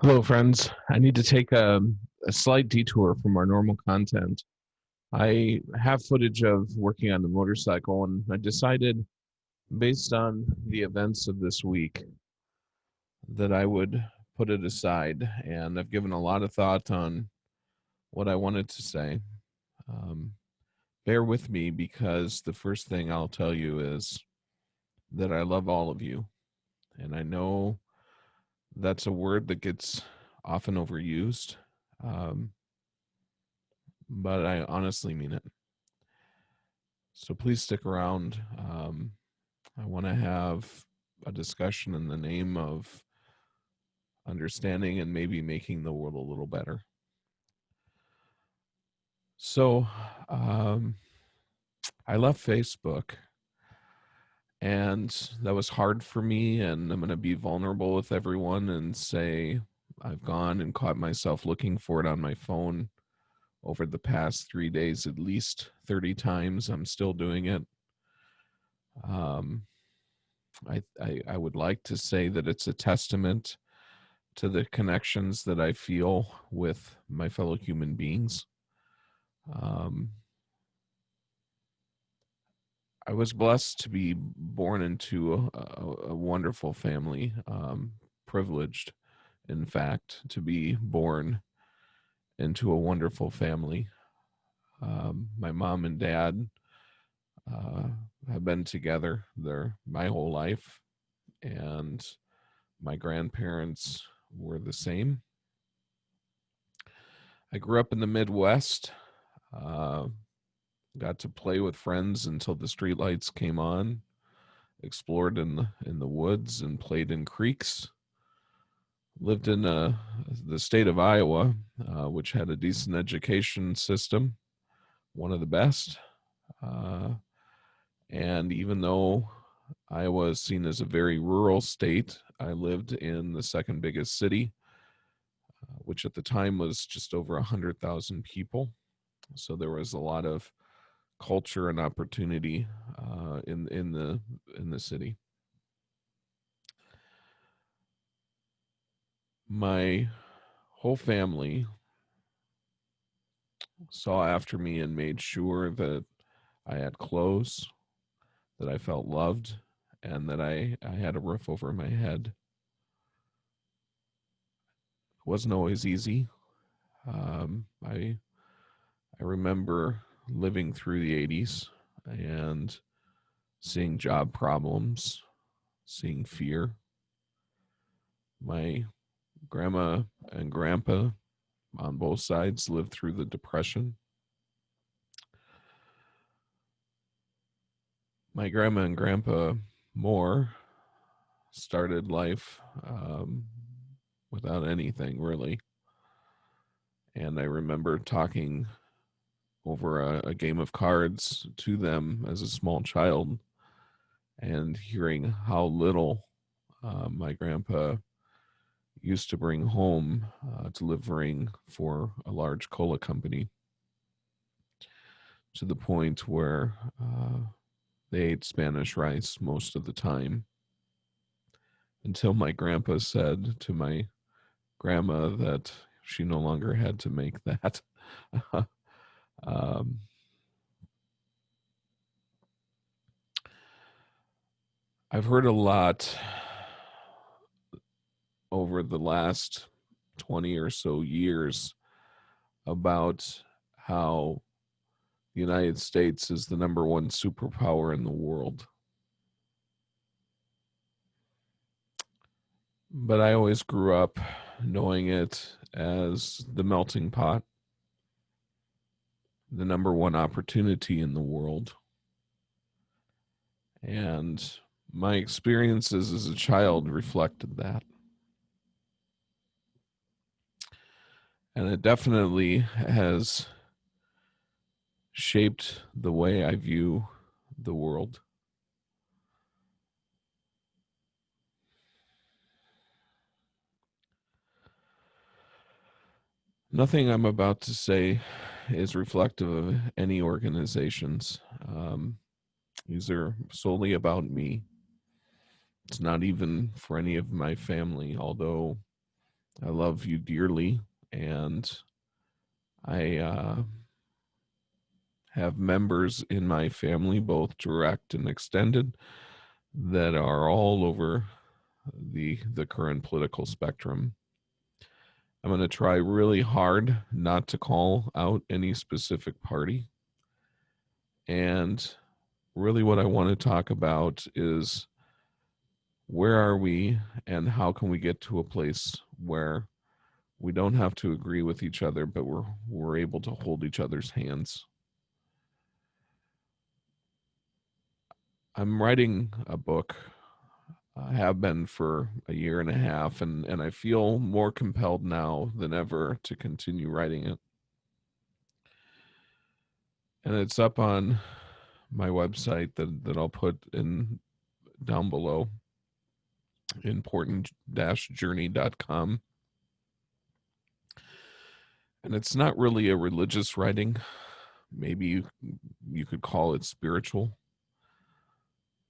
Hello, friends. I need to take a slight detour from our normal content. I have footage of working on the motorcycle, and I decided, based on the events of this week, that I would put it aside. And I've given a lot of thought on what I wanted to say. Um, Bear with me because the first thing I'll tell you is that I love all of you. And I know that's a word that gets often overused. Um, but I honestly mean it. So please stick around. I want to have a discussion in the name of understanding and maybe making the world a little better. So I left Facebook, and that was hard for me. And I'm going to be vulnerable with everyone and say I've gone and caught myself looking for it on my phone over the past 3 days, at least 30 times. I'm still doing it. Um, I would like to say that it's a testament to the connections that I feel with my fellow human beings. Um, I was blessed to be born into a wonderful family, privileged, in fact, to be born into a wonderful family. My mom and dad uh, have been together my whole life, and my grandparents were the same. I grew up in the Midwest. Uh, got to play with friends until the streetlights came on. Explored in the woods and played in creeks. Lived in the state of Iowa, which had a decent education system, one of the best. Uh, and even though Iowa is seen as a very rural state, I lived in the second biggest city, which at the time was just over 100,000 people. So there was a lot of culture and opportunity in the city. My whole family saw after me and made sure that I had clothes, that I felt loved, and that I had a roof over my head. It wasn't always easy. I remember living through the 80s and seeing job problems, seeing fear. My grandma and grandpa on both sides lived through the Depression. My grandma and grandpa more started life without anything really. And I remember talking over a game of cards to them as a small child and hearing how little my grandpa used to bring home, delivering for a large cola company, to the point where they ate Spanish rice most of the time, until my grandpa said to my grandma that she no longer had to make that. um, I've heard a lot over the last 20 or so years about how the United States is the number one superpower in the world. But I always grew up knowing it as the melting pot, the number one opportunity in the world. And my experiences as a child reflected that. And it definitely has shaped the way I view the world. Nothing I'm about to say is reflective of any organizations. These are solely about me. It's not even for any of my family, although I love you dearly, and I have members in my family, both direct and extended, that are all over the current political spectrum. I'm going to try really hard not to call out any specific party. And really what I want to talk about is where are we and how can we get to a place where we don't have to agree with each other, but we're able to hold each other's hands. I'm writing a book. I have been for a year and a half, and I feel more compelled now than ever to continue writing it. And it's up on my website that I'll put in down below, important-journey.com. And it's not really a religious writing. Maybe you could call it spiritual.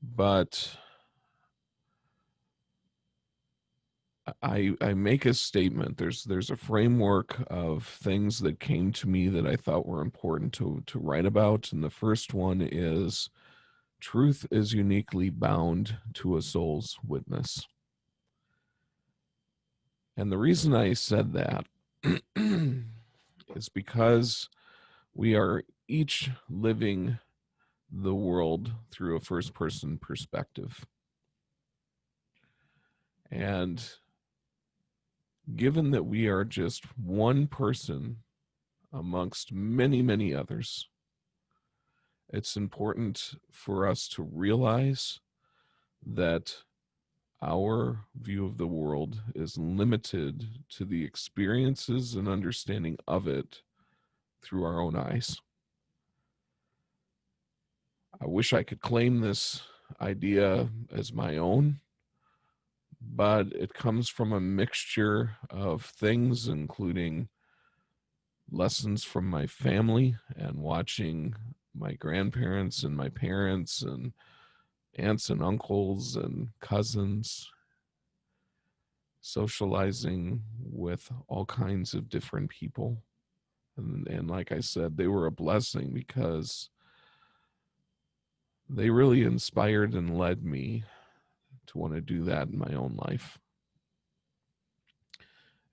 But I make a statement. There's a framework of things that came to me that I thought were important to write about. And the first one is truth is uniquely bound to a soul's witness. And the reason I said that is because we are each living the world through a first person perspective. And given that we are just one person amongst many, many others, it's important for us to realize that our view of the world is limited to the experiences and understanding of it through our own eyes. I wish I could claim this idea as my own, but it comes from a mixture of things, including lessons from my family and watching my grandparents and my parents and aunts and uncles and cousins, socializing with all kinds of different people. And like I said, they were a blessing because they really inspired and led me to want to do that in my own life.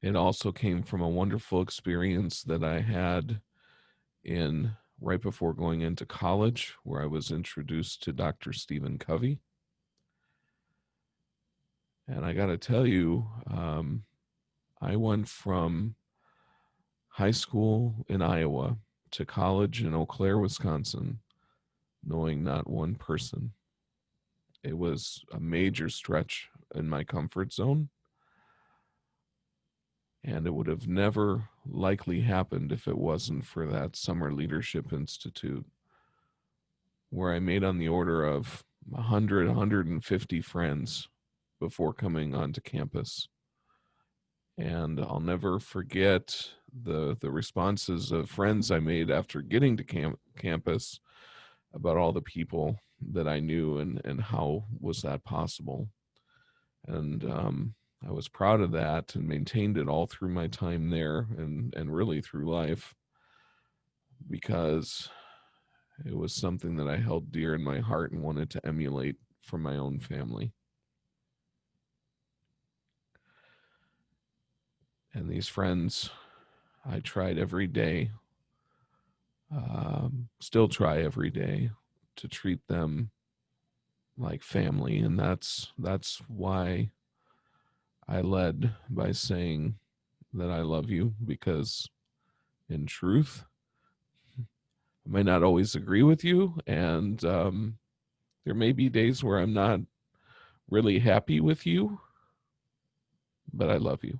It also came from a wonderful experience that I had in right before going into college, where I was introduced to Dr. Stephen Covey. And I got to tell you, I went from high school in Iowa to college in Eau Claire, Wisconsin, knowing not one person. It was a major stretch in my comfort zone. And it would have never likely happened if it wasn't for that Summer Leadership Institute, where I made on the order of 100, 150 friends before coming onto campus. And I'll never forget the responses of friends I made after getting to campus about all the people that I knew and how was that possible. And I was proud of that and maintained it all through my time there and really through life, because it was something that I held dear in my heart and wanted to emulate for my own family. And these friends, I tried every day, still try every day, to treat them like family. And that's why I led by saying that I love you, because in truth, I might not always agree with you, and there may be days where I'm not really happy with you, but I love you.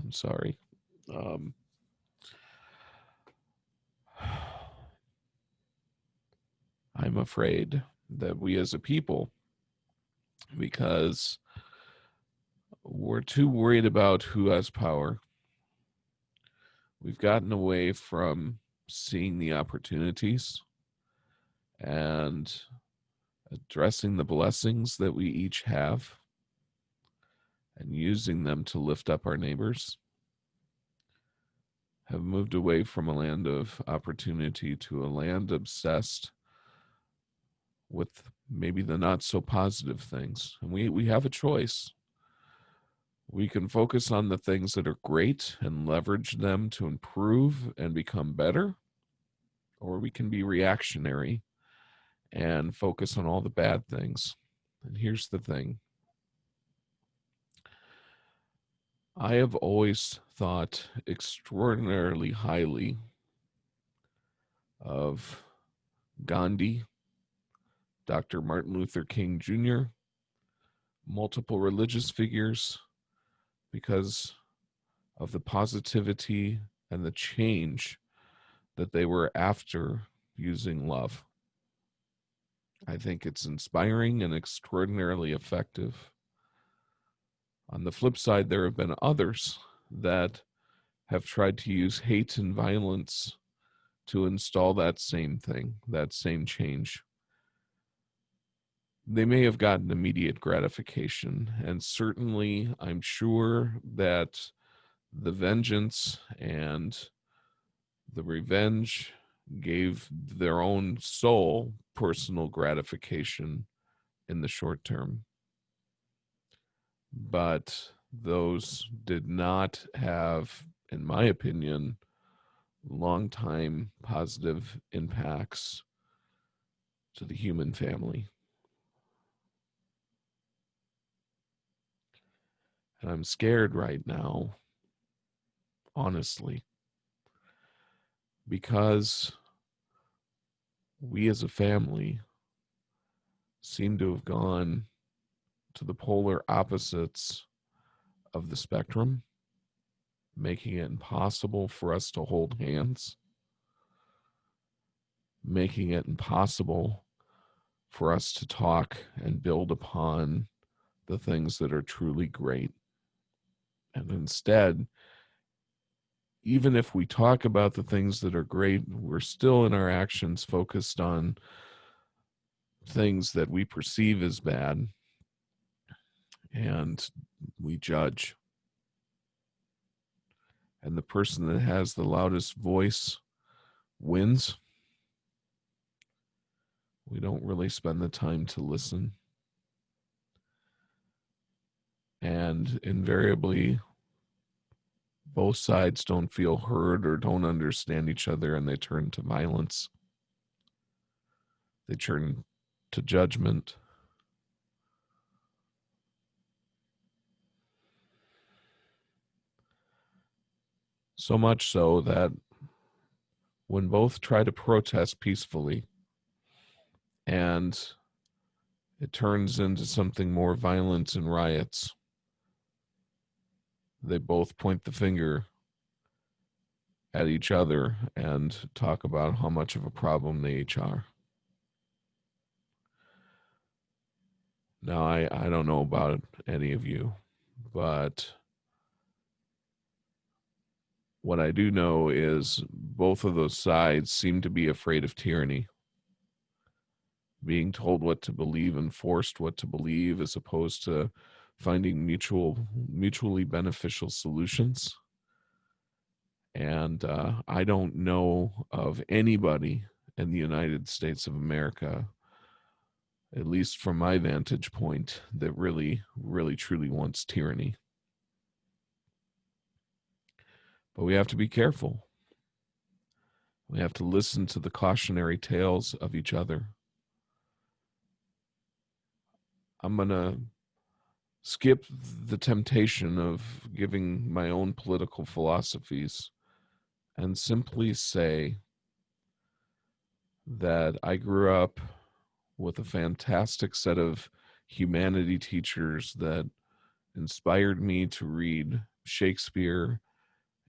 I'm sorry. I'm afraid that we as a people, because we're too worried about who has power, we've gotten away from seeing the opportunities. And addressing the blessings that we each have and using them to lift up our neighbors, have moved away from a land of opportunity to a land obsessed with maybe the not so positive things. And we have a choice. We can focus on the things that are great and leverage them to improve and become better, or we can be reactionary and focus on all the bad things. And here's the thing. I have always thought extraordinarily highly of Gandhi, Dr. Martin Luther King Jr., multiple religious figures, because of the positivity and the change that they were after using love. I think it's inspiring and extraordinarily effective. On the flip side, there have been others that have tried to use hate and violence to install that same thing, that same change. They may have gotten immediate gratification, and certainly I'm sure that the vengeance and the revenge gave their own soul personal gratification in the short term. But those did not have, in my opinion, long-time positive impacts to the human family. And I'm scared right now, honestly, because we as a family seem to have gone to the polar opposites of the spectrum, making it impossible for us to hold hands, making it impossible for us to talk and build upon the things that are truly great. And instead, even if we talk about the things that are great, we're still in our actions focused on things that we perceive as bad, and we judge. And the person that has the loudest voice wins. We don't really spend the time to listen. And invariably, both sides don't feel heard or don't understand each other, and they turn to violence. They turn to judgment. So much so that when both try to protest peacefully and it turns into something more violent and riots, they both point the finger at each other and talk about how much of a problem they each are. Now, I don't know about any of you, but what I do know is both of those sides seem to be afraid of tyranny, being told what to believe and forced what to believe, as opposed to finding mutually beneficial solutions. And I don't know of anybody in the United States of America, at least from my vantage point, that really, really, truly wants tyranny. But we have to be careful. We have to listen to the cautionary tales of each other. I'm going to skip the temptation of giving my own political philosophies and simply say that I grew up with a fantastic set of humanity teachers that inspired me to read Shakespeare,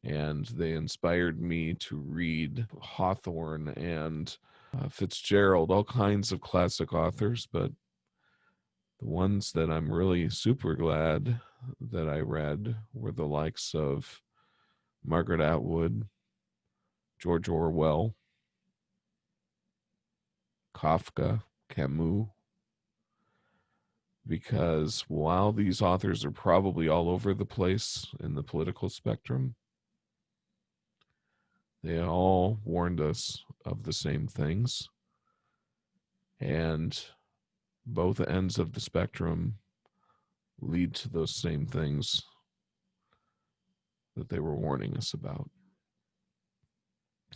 and they inspired me to read Hawthorne and Fitzgerald, all kinds of classic authors. But the ones that I'm really super glad that I read were the likes of Margaret Atwood, George Orwell, Kafka, Camus, because while these authors are probably all over the place in the political spectrum, they all warned us of the same things, and both ends of the spectrum lead to those same things that they were warning us about.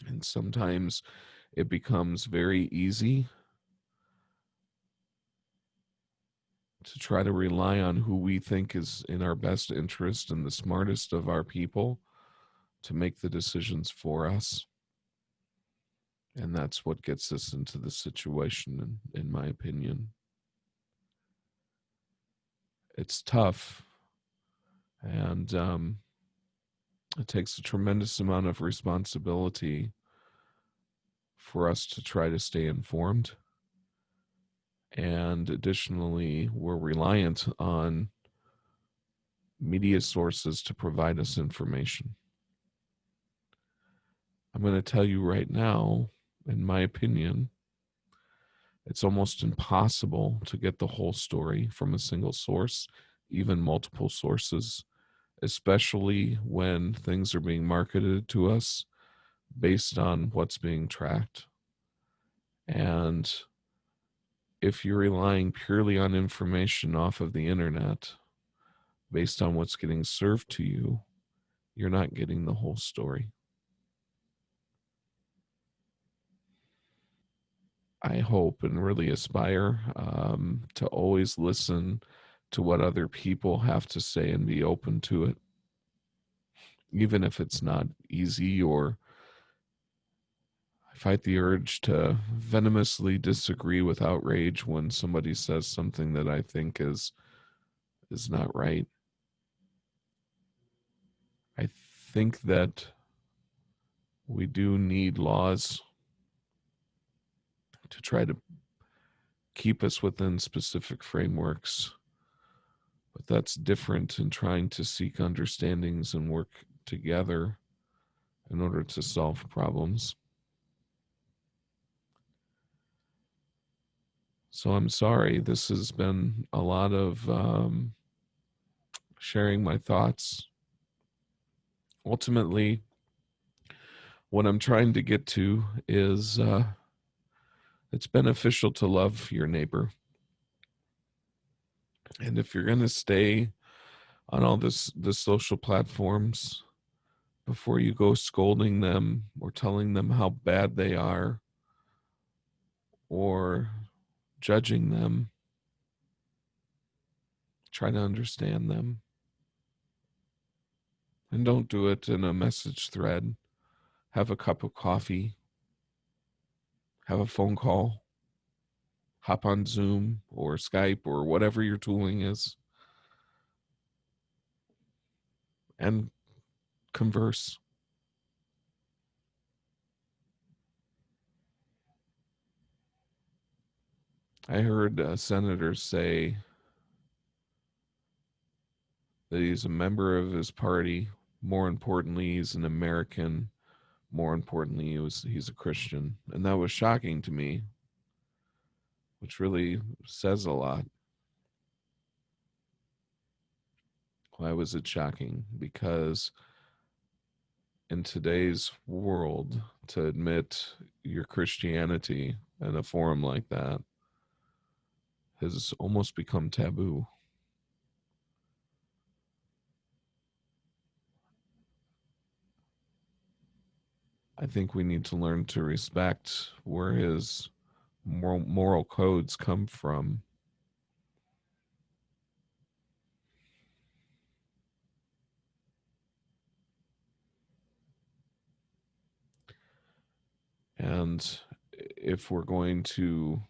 And sometimes it becomes very easy to try to rely on who we think is in our best interest and the smartest of our people to make the decisions for us. And that's what gets us into the situation, in my opinion. It's tough, and it takes a tremendous amount of responsibility for us to try to stay informed. And additionally, we're reliant on media sources to provide us information. I'm going to tell you right now, in my opinion, it's almost impossible to get the whole story from a single source, even multiple sources, especially when things are being marketed to us based on what's being tracked. And if you're relying purely on information off of the internet based on what's getting served to you, you're not getting the whole story. I hope and really aspire to always listen to what other people have to say and be open to it, even if it's not easy, or I fight the urge to venomously disagree with outrage when somebody says something that I think is not right. I think that we do need laws to try to keep us within specific frameworks, but that's different in trying to seek understandings and work together in order to solve problems. So I'm sorry, this has been a lot of sharing my thoughts. Ultimately, what I'm trying to get to is it's beneficial to love your neighbor. And if you're going to stay on all the social platforms, before you go scolding them or telling them how bad they are or judging them, try to understand them. And don't do it in a message thread. Have a cup of coffee, have a phone call, hop on Zoom or Skype or whatever your tooling is, and converse. I heard senators say that he's a member of his party. More importantly, he's an American. More importantly, he's a Christian. And that was shocking to me, which really says a lot. Why was it shocking? Because in today's world, to admit your Christianity in a forum like that has almost become taboo. I think we need to learn to respect where his moral codes come from. And if we're going to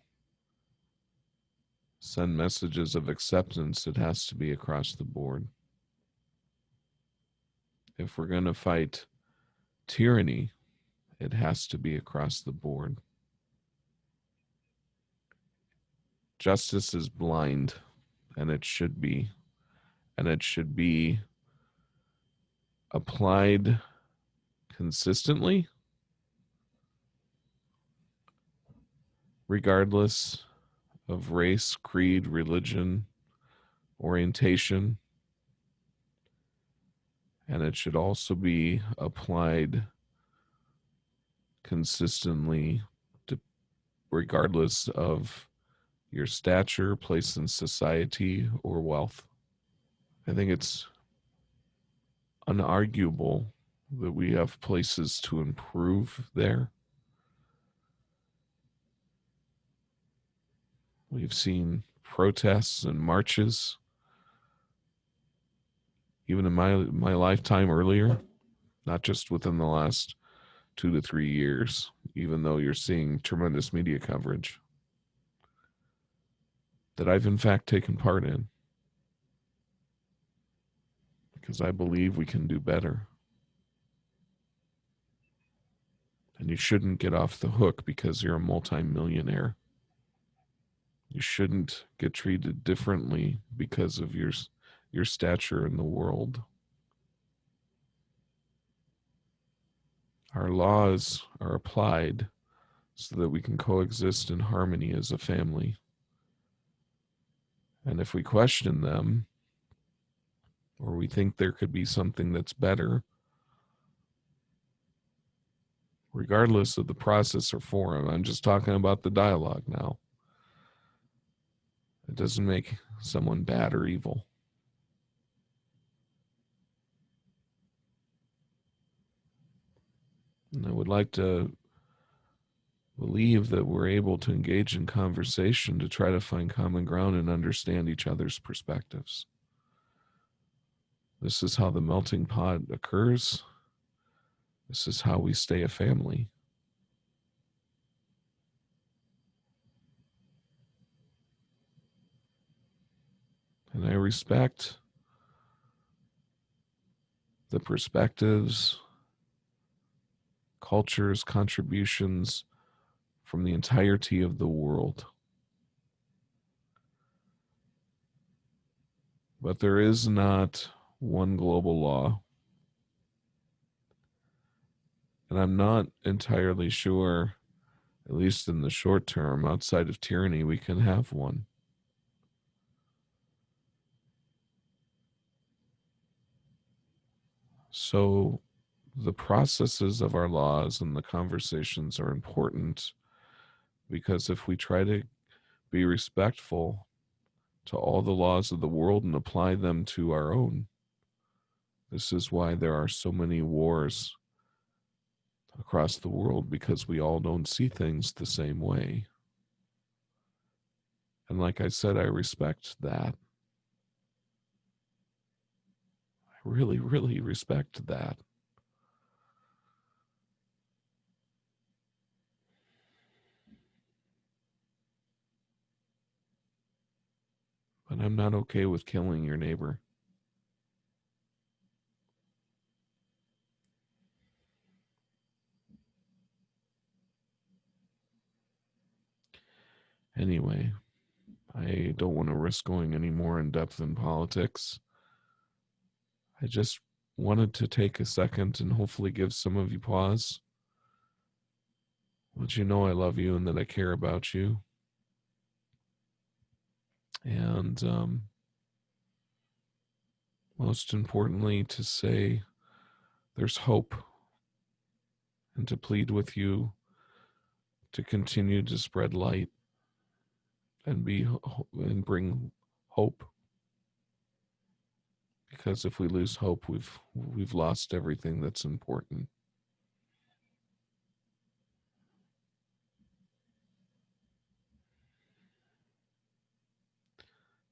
send messages of acceptance, it has to be across the board. If we're going to fight tyranny, it has to be across the board. Justice is blind, and it should be. And it should be applied consistently, regardless of race, creed, religion, orientation, and it should also be applied consistently to, regardless of your stature, place in society, or wealth. I think it's unarguable that we have places to improve there. We've seen protests and marches, even in my lifetime earlier, not just within the last 2 to 3 years, even though you're seeing tremendous media coverage, that I've in fact taken part in, because I believe we can do better. And you shouldn't get off the hook because you're a multimillionaire. You shouldn't get treated differently because of your stature in the world. Our laws are applied so that we can coexist in harmony as a family. And if we question them, or we think there could be something that's better, regardless of the process or forum, I'm just talking about the dialogue now, it doesn't make someone bad or evil. And I would like to believe that we're able to engage in conversation to try to find common ground and understand each other's perspectives. This is how the melting pot occurs. This is how we stay a family. And I respect the perspectives, cultures, contributions from the entirety of the world. But there is not one global law. And I'm not entirely sure, at least in the short term, outside of tyranny, we can have one. So the processes of our laws and the conversations are important, because if we try to be respectful to all the laws of the world and apply them to our own, this is why there are so many wars across the world, because we all don't see things the same way. And like I said, I respect that. I really, really respect that. But I'm not okay with killing your neighbor. Anyway, I don't want to risk going any more in depth in politics. I just wanted to take a second and hopefully give some of you pause. Let you know I love you and that I care about you. And most importantly, to say there's hope, and to plead with you to continue to spread light and bring hope. Because if we lose hope, we've lost everything that's important.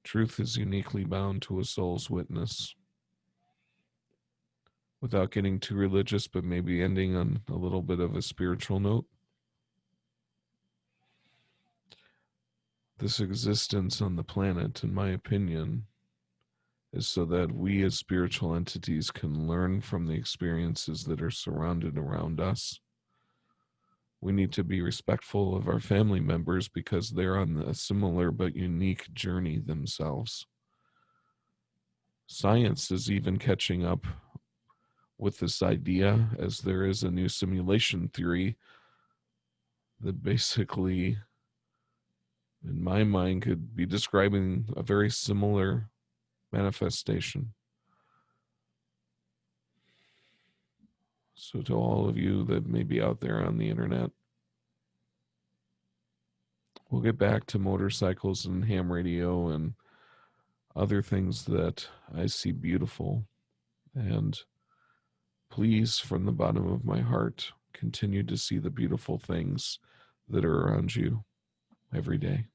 Truth is uniquely bound to a soul's witness. Without getting too religious, but maybe ending on a little bit of a spiritual note, this existence on the planet, in my opinion, is so that we as spiritual entities can learn from the experiences that are surrounded around us. We need to be respectful of our family members because they're on a similar but unique journey themselves. Science is even catching up with this idea, as there is a new simulation theory that basically, in my mind, could be describing a very similar manifestation. So to all of you that may be out there on the internet, we'll get back to motorcycles and ham radio and other things that I see beautiful. And please, from the bottom of my heart, continue to see the beautiful things that are around you every day.